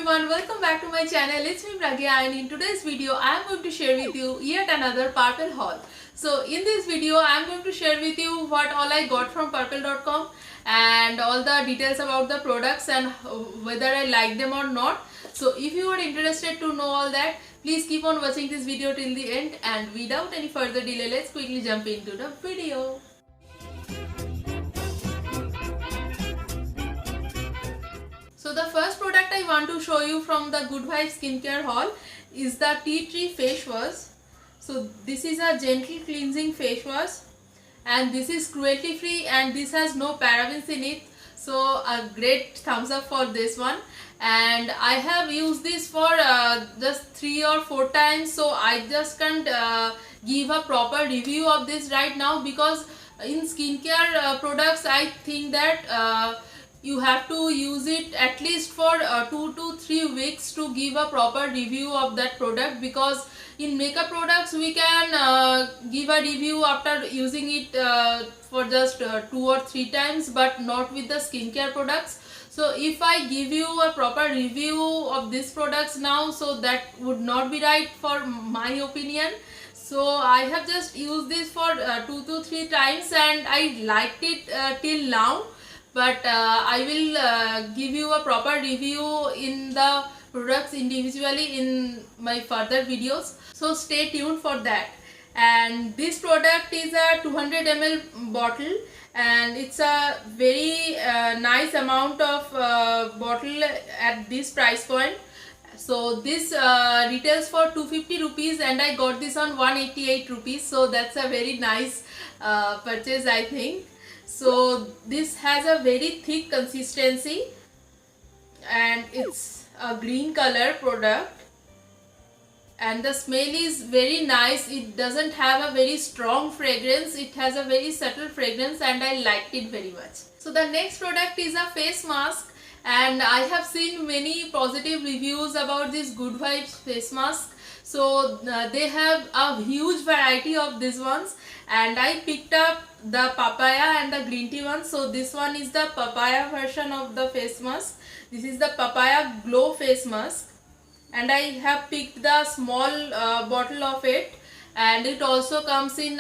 everyone, welcome back to my channel. It's me Pragya, and in today's video I am going to share with you yet another Purple haul. So in this video I am going to share with you what all I got from purple.com and all the details about the products and whether I like them or not. So if you are interested to know all that, please keep on watching this video till the end, and without any further delay, let's quickly jump into the video. So the first product I want to show you from the Good Vibes skincare haul is the Tea Tree face wash. So this is a gentle cleansing face wash, and this is cruelty free and this has no parabens in it. So a great thumbs up for this one. And I have used this for just 3 or 4 times, so I just can't give a proper review of this right now, because in skincare products I think that you have to use it at least for 2 to 3 weeks to give a proper review of that product, because in makeup products we can give a review after using it for just 2 or 3 times, but not with the skincare products. So if I give you a proper review of these products now, so that would not be right for my opinion. So I have just used this for 2 to 3 times and I liked it till now, but I will give you a proper review in the products individually in my further videos, so stay tuned for that. And this product is a 200 ml bottle, and it's a very nice amount of bottle at this price point. So this retails for 250 rupees and I got this on 188 rupees, so that's a very nice purchase, I think. So this has a very thick consistency and it's a green color product, and the smell is very nice. It doesn't have a very strong fragrance, it has a very subtle fragrance and I liked it very much. So the next product is a face mask, and I have seen many positive reviews about this Good Vibes face mask. So they have a huge variety of these ones, and I picked up the papaya and the green tea one. So this one is the papaya version of the face mask. This is the papaya glow face mask, and I have picked the small bottle of it, and it also comes in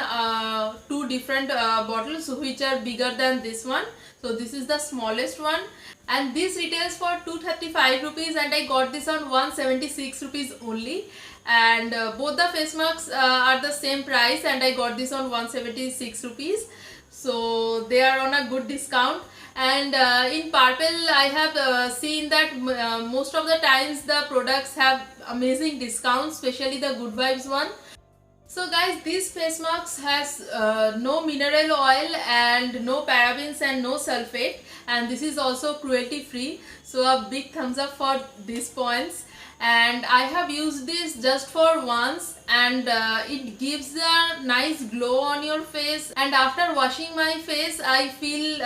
2 different bottles which are bigger than this one. So this is the smallest one, and this retails for 235 rupees and I got this on 176 rupees only. And both the face masks are the same price and I got this on 176 rupees, so they are on a good discount. And in Purple I have seen that most of the times the products have amazing discounts, especially the Good Vibes one. So guys, this face mask has no mineral oil and no parabens and no sulfate, and this is also cruelty free, so a big thumbs up for these points. And I have used this just for once, and it gives a nice glow on your face, and after washing my face I feel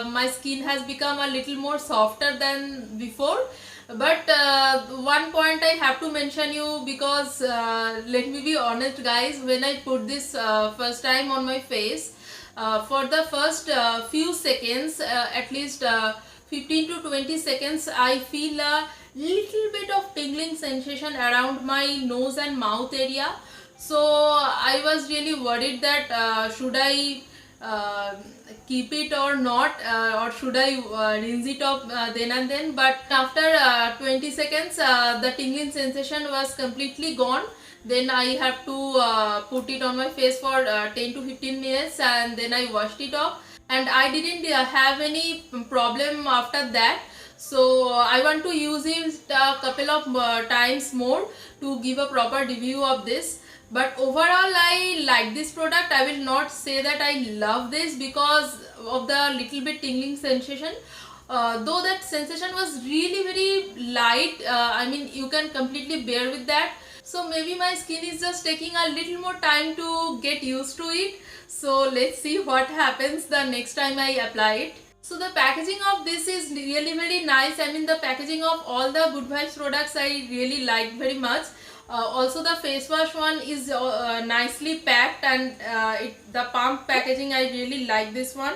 my skin has become a little more softer than before. But one point I have to mention you, because let me be honest guys, when I put this first time on my face, for the first few seconds, at least 15 to 20 seconds, I feel a little bit of tingling sensation around my nose and mouth area. So I was really worried that should I keep it or not, or should I rinse it off then and then. But after 20 seconds the tingling sensation was completely gone. Then I have to put it on my face for 10 to 15 minutes and then I washed it off, and I didn't have any problem after that. So I want to use it a couple of times more to give a proper review of this. But overall I like this product. I will not say that I love this because of the little bit tingling sensation, though that sensation was really very light. I mean, you can completely bear with that. So maybe my skin is just taking a little more time to get used to it. So let's see what happens the next time I apply it. So the packaging of this is really very nice. I mean, the packaging of all the Good Vibes products I really like very much. Also the face wash one is nicely packed, and the pump packaging, I really like this one.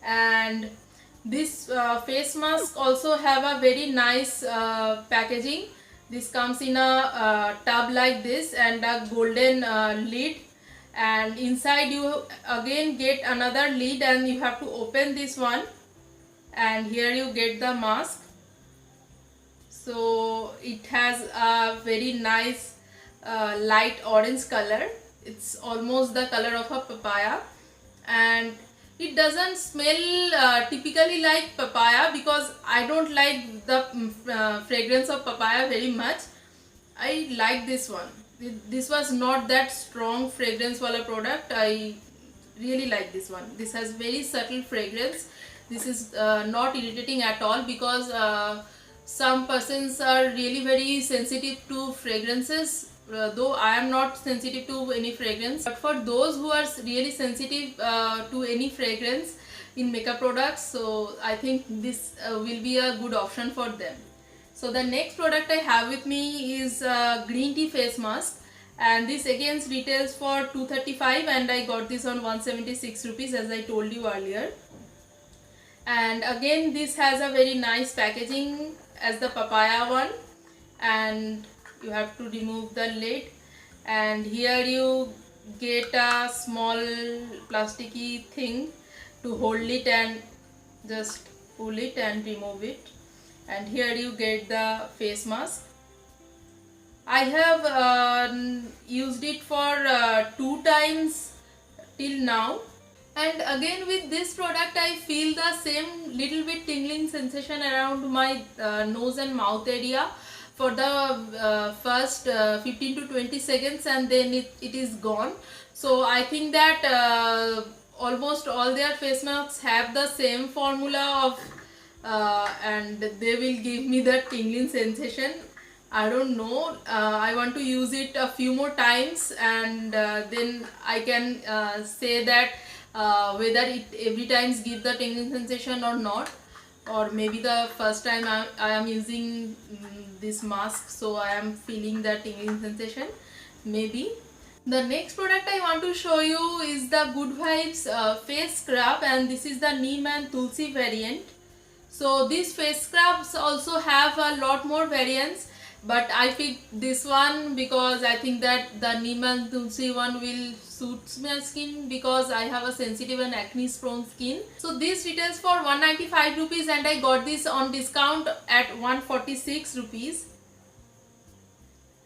And This face mask also have a very nice packaging. This comes in a tub like this and a golden lid, and inside you again get another lid, and you have to open this one, and here you get the mask. So it has a very nice light orange color. It's almost the color of a papaya, and it doesn't smell typically like papaya, because I don't like the fragrance of papaya very much. I like this one. This was not that strong fragrance wala product. I really like this one. This has very subtle fragrance. This is not irritating at all, because some persons are really very sensitive to fragrances, though I am not sensitive to any fragrance. But for those who are really sensitive to any fragrance in makeup products, so I think this will be a good option for them. So the next product I have with me is green tea face mask, and this again retails for 235, and I got this on 176 rupees, as I told you earlier. And again this has a very nice packaging as the papaya one, and you have to remove the lid, and here you get a small plasticky thing to hold it, and just pull it and remove it, and here you get the face mask. I have used it for 2 times till now, and again with this product I feel the same little bit tingling sensation around my nose and mouth area for the first 15 to 20 seconds, and then it is gone. So I think that almost all their face masks have the same formula of and they will give me that tingling sensation. I don't know, I want to use it a few more times, and then I can say that whether it every time gives the tingling sensation or not, or maybe the first time I am using this mask, so I am feeling the tingling sensation, maybe. The next product I want to show you is the Good Vibes face scrub, and this is the Neem and Tulsi variant. So these face scrubs also have a lot more variants, but I picked this one because I think that the Neem and Tulsi one will suit my skin, because I have a sensitive and acne prone skin. So this retails for 195 rupees, and I got this on discount at 146 rupees.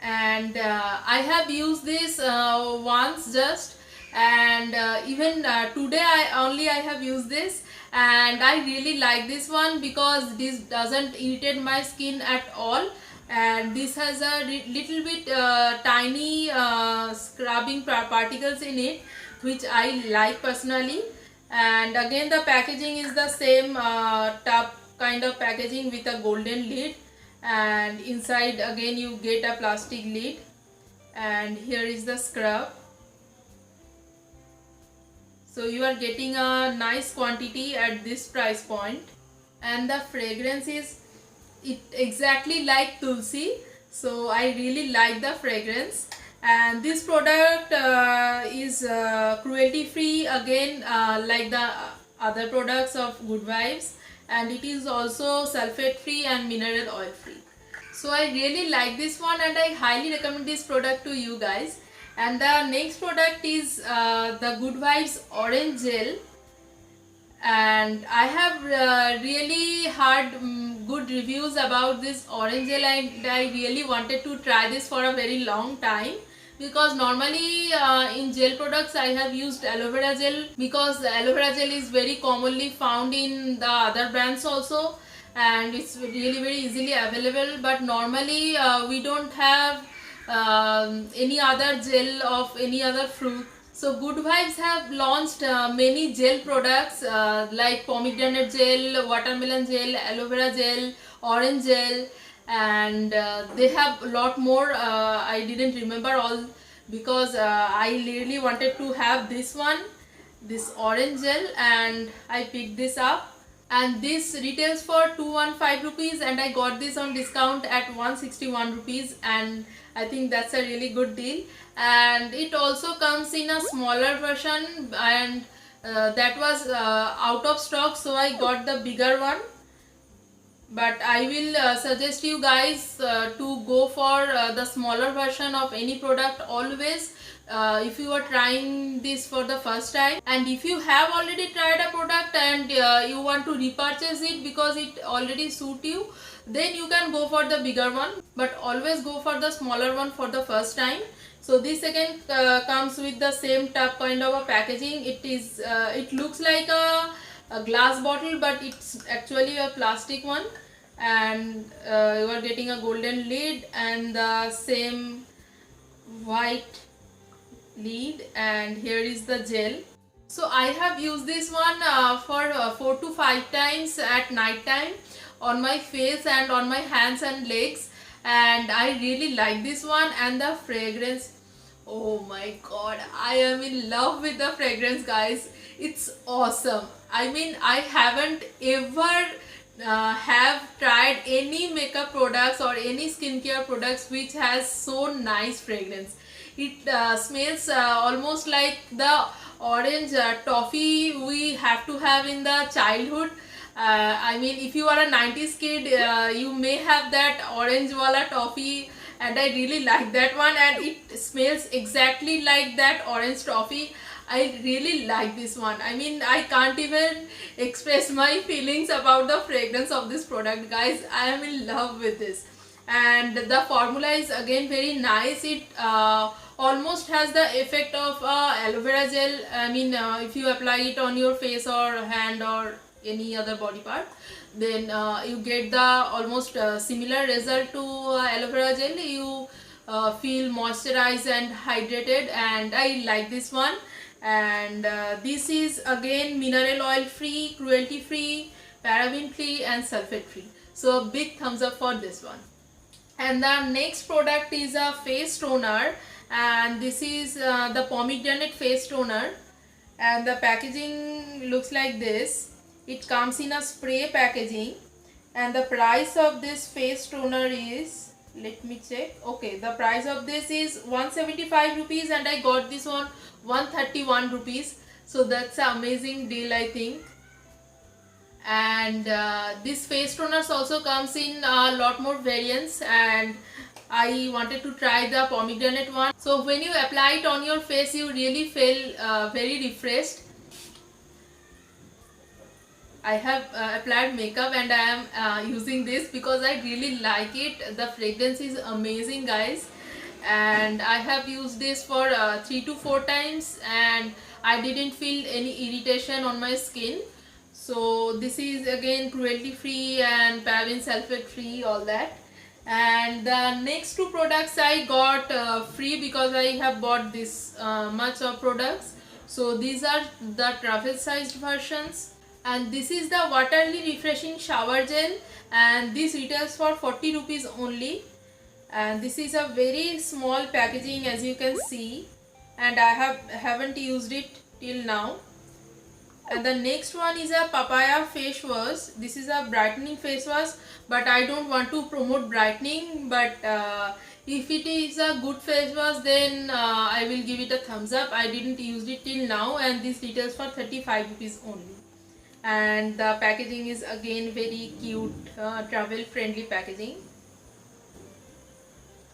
And I have used this once just, and even today I have used this, and I really like this one because this doesn't irritate my skin at all, and this has a little bit tiny scrubbing particles in it, which I like personally. And again the packaging is the same tub kind of packaging with a golden lid, and inside again you get a plastic lid, and here is the scrub. So you are getting a nice quantity at this price point, and the fragrance is exactly like Tulsi, so I really like the fragrance. And this product is cruelty free again, like the other products of Good Vibes, and it is also sulfate free and mineral oil free. So I really like this one, and I highly recommend this product to you guys. And the next product is the Good Vibes orange gel, and I have really heard good reviews about this orange gel, and I really wanted to try this for a very long time, because normally in gel products I have used aloe vera gel, because the aloe vera gel is very commonly found in the other brands also, and it's really very easily available. But normally we don't have any other gel of any other fruit. So Good Vibes have launched many gel products like pomegranate gel, watermelon gel, aloe vera gel, orange gel, and they have a lot more. I didn't remember all, because I really wanted to have this one, this orange gel, and I picked this up. And this retails for 215 rupees, and I got this on discount at 161 rupees, and I think that's a really good deal. And it also comes in a smaller version, and that was out of stock, so I got the bigger one. But I will suggest you guys to go for the smaller version of any product always, if you are trying this for the first time. And if you have already tried a product and you want to repurchase it because it already suit you, then you can go for the bigger one, but always go for the smaller one for the first time. So this again comes with the same type kind of a packaging. It looks like a glass bottle, but it's actually a plastic one. And you are getting a golden lid and the same white lid, and here is the gel. So I have used this one for 4 to 5 times at night time on my face and on my hands and legs, and I really like this one. And the fragrance, oh my god, I am in love with the fragrance, guys. It's awesome. I mean, I haven't ever have tried any makeup products or any skincare products which has so nice fragrance. It smells almost like the orange toffee we have to have in the childhood. I mean, if you are a 90s kid, you may have that orange wala toffee, and I really like that one, and it smells exactly like that orange toffee. I really like this one. I mean, I can't even express my feelings about the fragrance of this product, guys. I am in love with this. And the formula is again very nice. It almost has the effect of aloe vera gel. I mean, if you apply it on your face or hand or any other body part, then you get the almost similar result to aloe vera gel. You feel moisturized and hydrated, and I like this one. And this is again mineral oil free, cruelty free, paraben free and sulfate free. So big thumbs up for this one. And the next product is a face toner, and this is the pomegranate face toner, and the packaging looks like this. It comes in a spray packaging, and the price of this face toner is, let me check. Okay, the price of this is 175 rupees, and I got this one 131 rupees. So that's an amazing deal, I think. And this face toners also comes in a lot more variants, and I wanted to try the pomegranate one. So when you apply it on your face, you really feel very refreshed. I have applied makeup and I am using this because I really like it. The fragrance is amazing, guys. And I have used this for 3 to 4 times, and I didn't feel any irritation on my skin. So this is again cruelty free and paraben sulfate free, all that. And the next 2 products I got free because I have bought this much of products. So these are the travel sized versions, and this is the waterly refreshing shower gel, and this retails for 40 rupees only. And this is a very small packaging, as you can see, and I haven't used it till now. And the next one is a papaya face wash. This is a brightening face wash, but I don't want to promote brightening, but if it is a good face wash, then I will give it a thumbs up. I didn't use it till now, and this retails for 35 rupees only. And the packaging is again very cute, travel friendly packaging.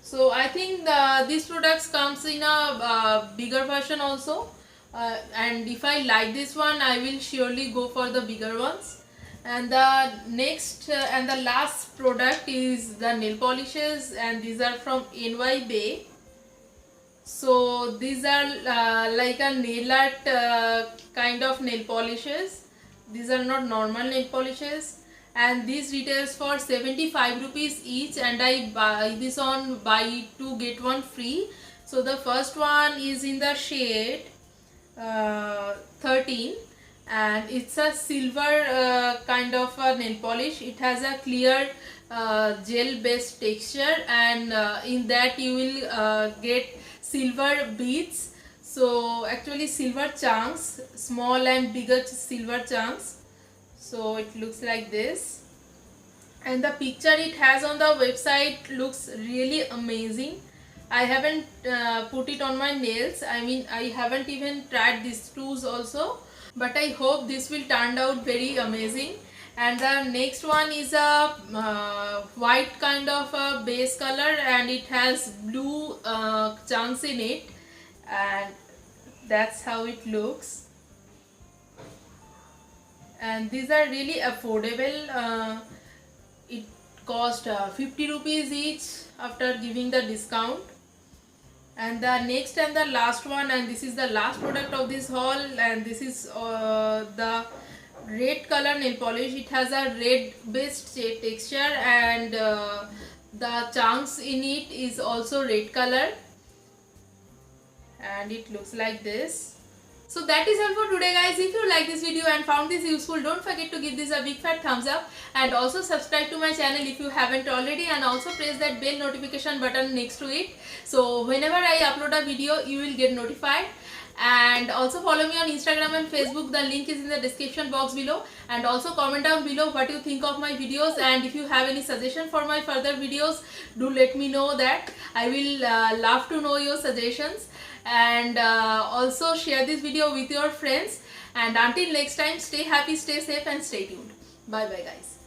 So I think these products comes in a bigger version also, and if I like this one, I will surely go for the bigger ones. And the next and the last product is the nail polishes, and these are from NY Bay. So these are like a nail art kind of nail polishes. These are not normal nail polishes, and this retails for 75 rupees each, and I buy this on buy 2 get 1 free. So the first one is in the shade 13, and it's a silver kind of a nail polish. It has a clear gel based texture, and in that you will get silver beads. So actually silver chunks, small and bigger silver chunks. So it looks like this, and the picture it has on the website looks really amazing. I haven't put it on my nails. I mean, I haven't even tried these tools also, but I hope this will turn out very amazing. And the next one is a white kind of a base color, and it has blue chunks in it, and that's how it looks. And these are really affordable. It cost 50 rupees each after giving the discount. And the next and the last one, and this is the last product of this haul, and this is the red color nail polish. It has a red based texture, and the chunks in it is also red color, and it looks like this. So that is all for today, guys. If you like this video and found this useful, don't forget to give this a big fat thumbs up, and also subscribe to my channel if you haven't already, and also press that bell notification button next to it, so whenever I upload a video you will get notified. And also follow me on Instagram and Facebook. The link is in the description box below. And also comment down below what you think of my videos, and if you have any suggestion for my further videos, do let me know that. I will love to know your suggestions. And also share this video with your friends. And until next time, stay happy, stay safe, and stay tuned. Bye bye, guys.